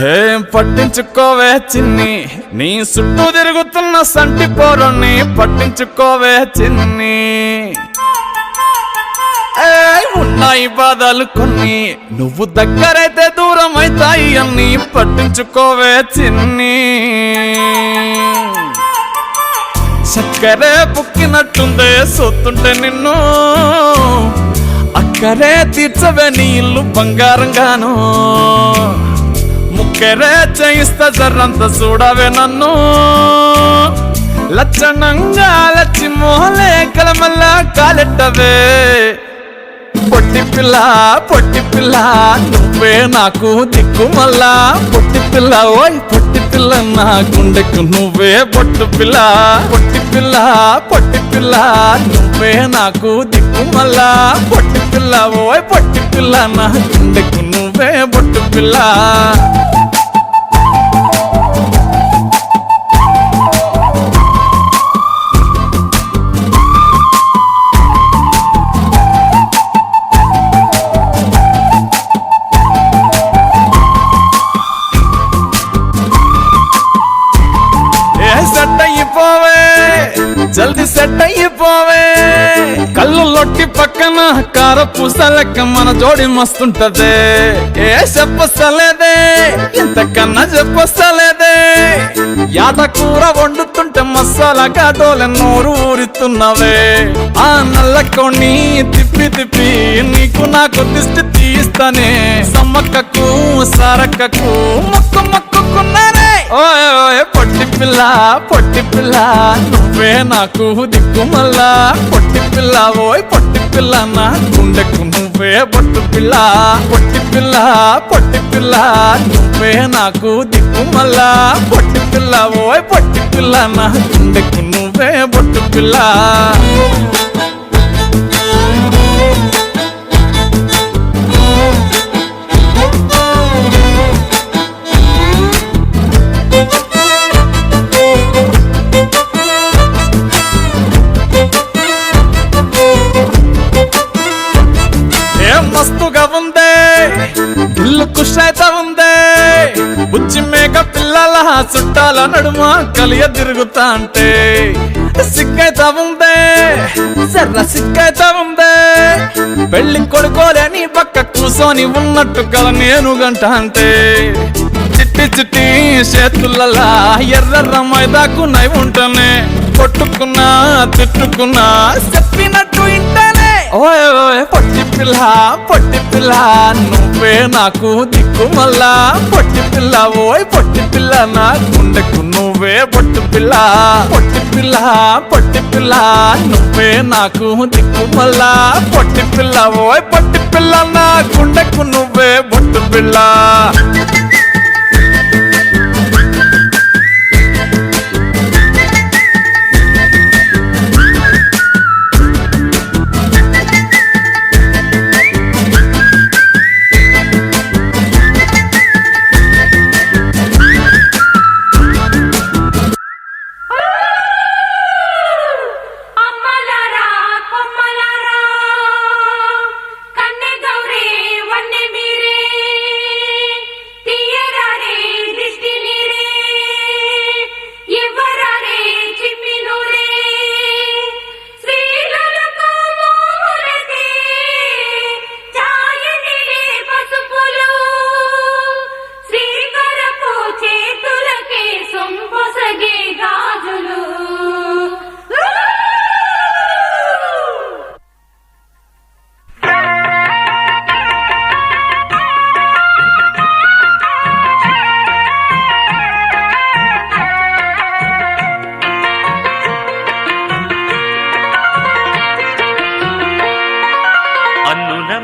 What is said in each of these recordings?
ఏం పట్టించుకోవే చిన్ని, నీ చుట్టూ తిరుగుతున్న సంటి పోరుని పట్టించుకోవే చిన్ని. ఉన్నాయి బాధలు కొన్ని, నువ్వు దగ్గరైతే దూరం అవుతాయి అన్ని పట్టించుకోవే చిన్ని. చక్కరే బుక్కినట్టుందే సొత్తుంటే నిన్ను, అక్కరే తీర్చవే నీ ఇల్లు బంగారంగాను. ముక్కరే చేయిస్తా జర్రంత చూడవే నన్ను, లచ్చణంగా లచ్చి మోహలే కలమల్ల కాలెట్టవే. పొట్టి పిల్ల పొట్టి పిల్ల నువ్వే నాకు దిక్కు మల్లా. పొట్టి పిల్ల ఓయ్ పొట్టి పిల్ల నా గుండెకు నువ్వే పొట్టు పిల్ల. పొట్టి పిల్ల పొట్టి పిల్ల నువ్వే నాకు దిక్కు మల్లా. పొట్టి పిల్ల ఓయ్ పొట్టి పిల్ల నా గుండెకు నువ్వే పొట్టు పిల్ల. జల్ది సెట్ అయిపోవే, కళ్ళు లొట్టి పక్కన కార పూసలెక్క మన జోడి మస్తుంటదే. ఏ చెప్పలేదే ఇంతకన్నా చెప్పలేదే, యాట కూర వండుతుంటే మసాలా కాటోలే నోరు ఊరిస్తున్నవే. ఆ నల్లకొన్ని తిప్పి తిప్పి నీకు నాకు దిష్టి తీస్తానే. సమ్మక్కకు సారక్కకు మొక్కు మొక్కుకున్నానే. ఓయ్ ఓయ్ పొట్టి పిల్ల పొట్టి పిల్ల నువ్వే నాకు దిక్కు మల్లా. పొట్టి పిల్ల ఓయ్ పొట్టి పిల్ల నా గుండెకు నువ్వే పొట్టు పిల్ల. పొట్టి పిల్ల పొట్టి పిల్ల నువ్వే నాకు దిక్కు మల్లా. పొట్టి పిల్ల ఓయ్ పొట్టి పిల్ల నా గుండెకు నువ్వే పొట్టు పిల్ల. మస్తుగా ఉందే ఇల్లు ఖుషైతా ఉందే, బుచ్చి మేక పిల్లల చుట్టాల నడుమ కలియ తిరుగుతా అంటే. సిగ్గైతా ఉందే జర్ర సిగ్గైతా ఉందే, పెళ్లి కొడుకోలే నీ పక్క కూసోని ఉన్నట్టు కల నేను గంట అంటే. చిట్టి చిట్టి చేతులలా ఎర్ర మైదాకు నై ఉంటనే, కొట్టుకున్నా తిట్టుకున్నా చెప్పినట్టు ఇంటనే. ఓయ్ ఓయ్ పొట్టి పిల్ల పొట్టి పిల్ల నువ్వే నాకు దిక్కు మల్లా. పొట్టి పిల్ల ఓయ్ పొట్టి పిల్ల నా గుండెకు నువ్వే పొట్టు పిల్ల. పొట్టి పిల్ల పొట్టి పిల్ల నువ్వే నాకు దిక్కు మల్లా. పొట్టి పిల్ల ఓయ్ పొట్టి పిల్ల నా గుండెకు నువ్వే పొట్టు పిల్ల.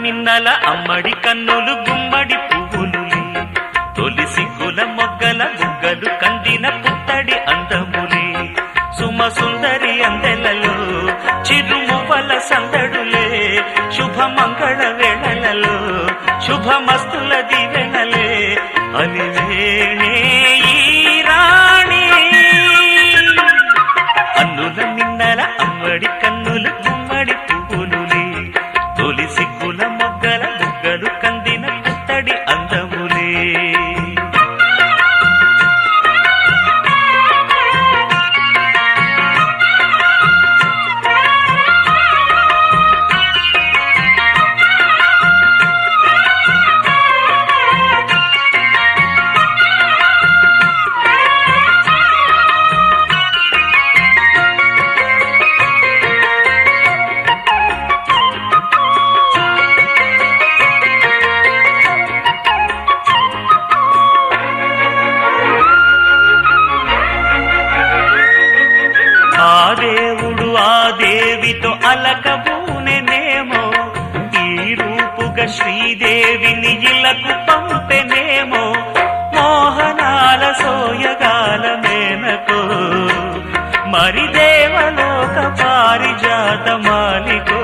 మిన్నల అమ్మడి కన్నులు గుమ్మడి పువ్వులులే, తొలి సిగ్గుల మొగ్గల బుగ్గలు కందిన పుత్తడి అందములే. సుమ సుందరి అందెలలో చిరుమువ్వల సందడులే, శుభమంగళ వేళలలో శుభమస్తుల దీవెనలే. అలివేణే ఈ రాణి, అన్నుల మిన్నల అమ్మడి కన్నులు గుమ్మడి పువ్వులులే, తొలి సిగ్గుల మొగ్గల బుగ్గలు కందిన పుత్తడి వేడితో అలకబూనెనేమో ఈ రూపుగా శ్రీదేవిని ఇలకు పంపెనేమో మోహనాల సోయగాల మేనకో మరి దేవలోక పారిజాత మాలికో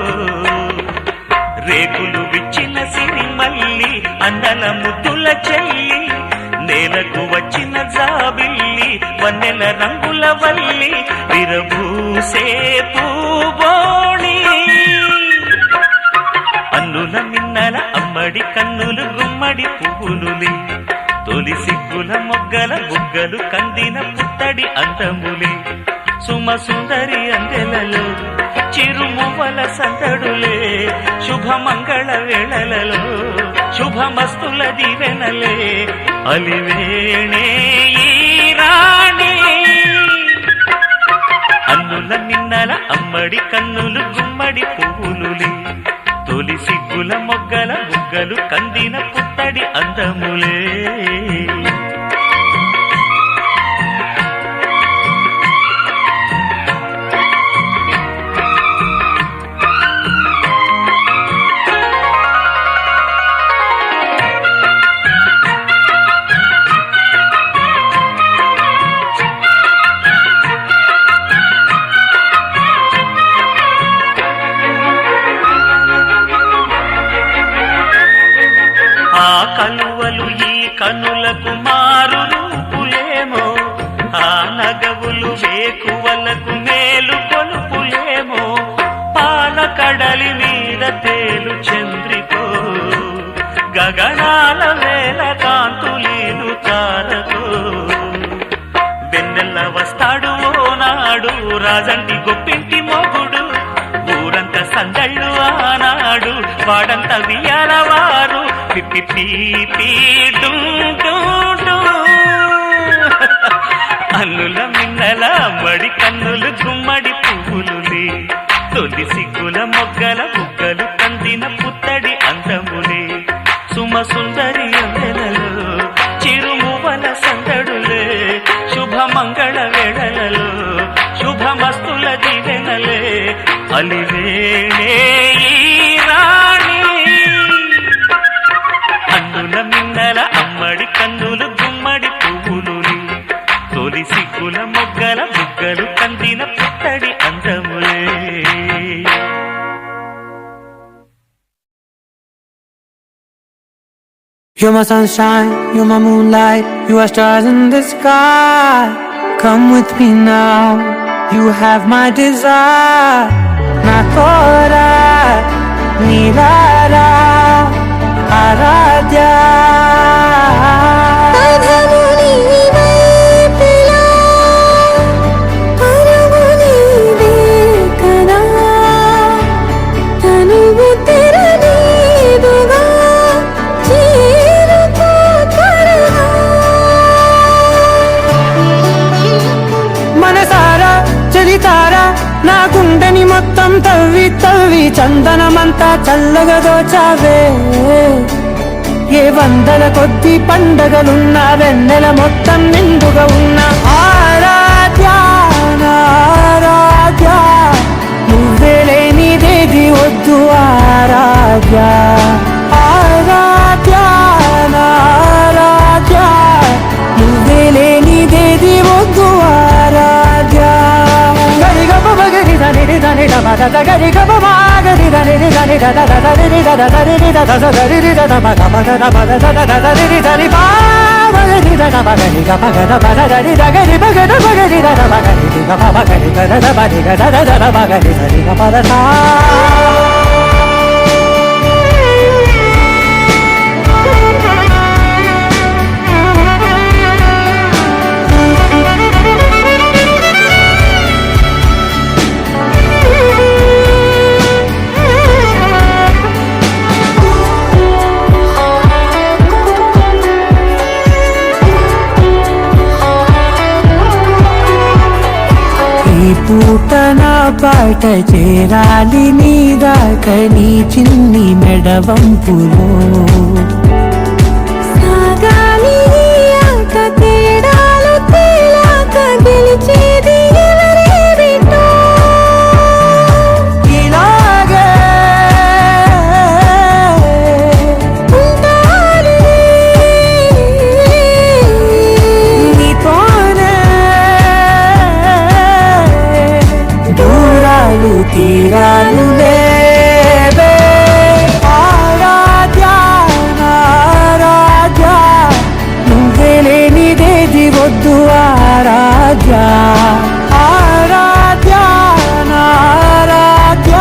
రేకులు విచ్చిన సిరిమల్లి అందల ముద్దుల చెల్లి నేలకు వచ్చిన జాబిల్లి వన్నెల రంగుల వల్లి విరబూసే పూబోణి అన్నుల మిన్నల అమ్మడి కన్నులు గుమ్మడి పువ్వులులి తొలి సిగ్గుల మొగ్గల బుగ్గలు కందిన పుత్తడి అందములి సుమ సుందరి అందెలలో చిరుమువల సందడులే శుభమంగళ వేళలలో శుభమస్తుల దివెనలే అలివేణే ఈ రాణి అన్నుల మిన్నల అమ్మడి కన్నులు గుమ్మడి పువ్వులులి తొలి సిగ్గుల మొగ్గల బుగ్గలు కందిన పుత్తడి అందములే కలువలు ఈ కనులకు మారు రూపులేమో ఆ నగవులు వేకువలకు మేలు కొలుపులేమో పాల కడలి మీద తేలు చంద్రికో గగనాల వేల కాంతులీలు తారకో వెన్నెల్ల వస్తాడు ఓనాడు రాజంటి గొప్పింటి మొగుడు ఊరంత సందళ్ళు ఆనాడు వాడంత వియాలవారు అన్నుల మిన్నల మడి కన్నులు గుమ్మడి పువ్వులులే తొలి సిగ్గుల మొగ్గల బుగ్గలు కందిన పుత్తడి అందములే సుమ సుందరి అందెలలో చిరుమువల సందడులే శుభమంగళ వేళలలో శుభమస్తుల దివెనలే అలివేణే ఈ రాణి అన్నుల మిన్నల అమ్మడి కన్నులు గుమ్మడి పువ్వులుని తొలి సిగ్గుల మొగ్గల బుగ్గలు కందిన పుత్తడి అందములే You're my sunshine, you're my moonlight, you are stars in the sky. Come with me now, you have my desire. Nakora, Nilara, Aradya. నా గుండెని మొత్తం తవ్వి తవ్వి చందనమంతా చల్లగా దోచావే ఏ వందల కొద్ది పండగలున్న వెన్నెల మొత్తం నిండుగా ఉన్న ఆరాధ్య ఆరాధ్య నువ్వే లేనిదేది వద్దు ఆరాధ్య ఆరాధ్య ఆరాధ్య నువ్వే లేనిదేది వద్దు ఆరాధ్య పూట నా పాట చేరాలి నీ దాకా నీ చిన్ని మెడవంపులో సాగాలి ఆట తేడాలు తేలాక గెలిచేది ఎవరేమిటో కష్టాలు తీరాలు లేవే ఆరాధ్య నారాధ్య నువ్వే లేనిదేది వద్దు ఆరాధ్య ఆరాధ్య నారాధ్య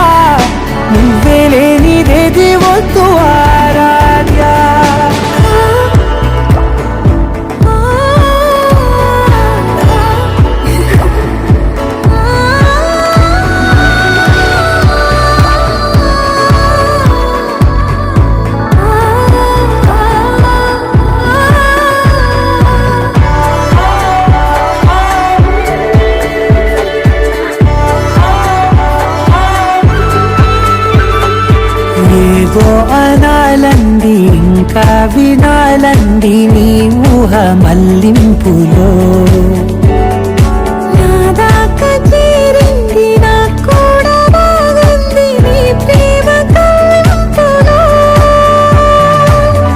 నువ్వే లేనిదేది వద్దు ఆరాధ్య ఏదో అనాలండి ఇంకా వినాలండి నీ ఊహ మల్లింపులో నా దాకా చేరింది నాకు కూడా బాగుంది నీ ప్రేమ కవ్వింపులో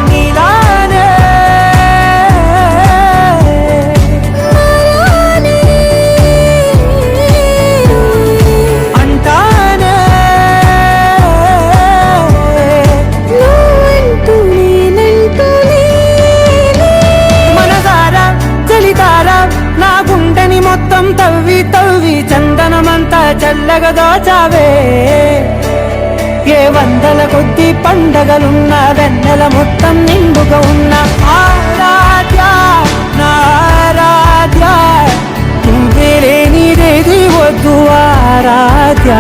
నీలానే మరానే అంటానే నువ్వంటూ నేనంటూ లేనే. మనసారా చలితారా నా గుండెని మొత్తం తవ్వి తవ్వి చందనమంతా చల్లగా దోచావే ఏ వందల కొద్ది పండగలున్న వెన్నెల మొత్తం నిండుగా ఉన్న ఆరాధ్య నారాధ్య నువ్వే లేనిదేది వద్దు ఆరాధ్య